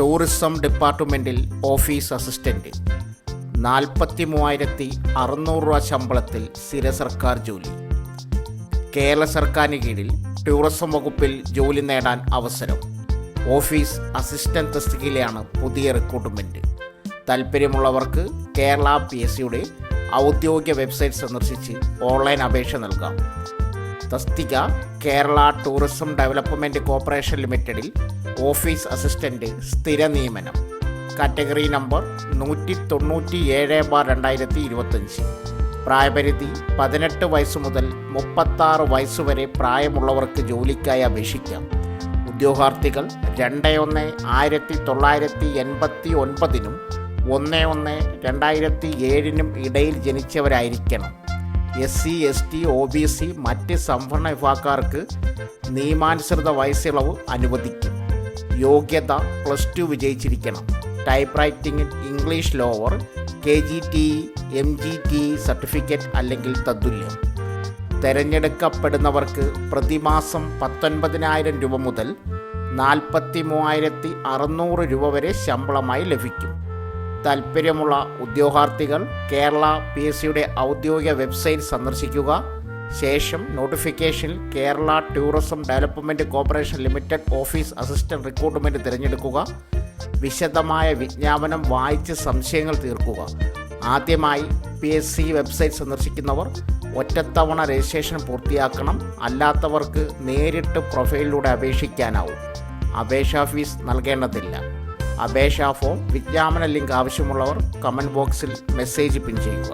Tourism ഡിപ്പാർട്ട്മെൻറ്റിൽ office assistant 43,600 രൂപ ശമ്പളത്തിൽ സ്ഥിര സർക്കാർ ജോലി. കേരള സർക്കാരിന് കീഴിൽ ടൂറിസം വകുപ്പിൽ ജോലി നേടാൻ അവസരം. ഓഫീസ് അസിസ്റ്റൻ്റ് തസ്തികയിലാണ് പുതിയ റിക്രൂട്ട്മെൻറ്റ്. താൽപ്പര്യമുള്ളവർക്ക് കേരള PSCയുടെ ഔദ്യോഗിക വെബ്സൈറ്റ് സന്ദർശിച്ച് ഓൺലൈൻ അപേക്ഷ നൽകാം. തസ്തിക കേരള ടൂറിസം ഡെവലപ്മെൻറ്റ് കോർപ്പറേഷൻ ലിമിറ്റഡിൽ ഓഫീസ് അസിസ്റ്റൻ്റ് സ്ഥിര നിയമനം. Category number 197/2025. പ്രായപരിധി 18 വയസ്സ് മുതൽ 36 വയസ്സ് വരെ പ്രായമുള്ളവർക്ക് ജോലിക്കായി അപേക്ഷിക്കാം. ഉദ്യോഗാർത്ഥികൾ 2/1/1989 1/1/2007 ഇടയിൽ ജനിച്ചവരായിരിക്കണം. SC, ST, OBC മറ്റ് സംവരണ വിഭാഗക്കാർക്ക് നിയമാനുസൃത വയസ്സിളവ് അനുവദിക്കും. യോഗ്യത +2 വിജയിച്ചിരിക്കണം. ടൈപ്പ് റൈറ്റിംഗിൽ English lower, KGTE, MGTE certificate അല്ലെങ്കിൽ തത്തുല്യം. തിരഞ്ഞെടുക്കപ്പെടുന്നവർക്ക് പ്രതിമാസം 19,000 രൂപ മുതൽ 43,600 രൂപ വരെ ശമ്പളമായി ലഭിക്കും. താൽപ്പര്യമുള്ള ഉദ്യോഗാർത്ഥികൾ കേരള PSCയുടെ ഔദ്യോഗിക വെബ്സൈറ്റ് സന്ദർശിക്കുക. ശേഷം നോട്ടിഫിക്കേഷനിൽ Kerala tourism development corporation limited office assistant recruitment തിരഞ്ഞെടുക്കുക. വിശദമായ വിജ്ഞാപനം വായിച്ച് സംശയങ്ങൾ തീർക്കുക. ആദ്യമായി PSC വെബ്സൈറ്റ് സന്ദർശിക്കുന്നവർ ഒറ്റത്തവണ രജിസ്ട്രേഷൻ പൂർത്തിയാക്കണം. അല്ലാത്തവർക്ക് നേരിട്ട് പ്രൊഫൈലിലൂടെ അപേക്ഷിക്കാനാവും. അപേക്ഷാ ഫീസ് നൽകേണ്ടതില്ല. അപേക്ഷാ ഫോം, വിജ്ഞാപന ലിങ്ക് ആവശ്യമുള്ളവർ കമൻറ്റ് ബോക്സിൽ മെസ്സേജ് പിൻ ചെയ്യുക.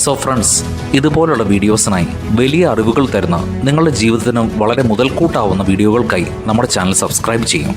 സോ ഫ്രണ്ട്സ്, ഇതുപോലുള്ള വീഡിയോസിനായി വലിയ അറിവുകൾ തരുന്ന നിങ്ങളുടെ ജീവിതത്തിന് വളരെ മുതൽക്കൂട്ടാവുന്ന വീഡിയോകൾക്കായി നമ്മുടെ ചാനൽ സബ്സ്ക്രൈബ് ചെയ്യും.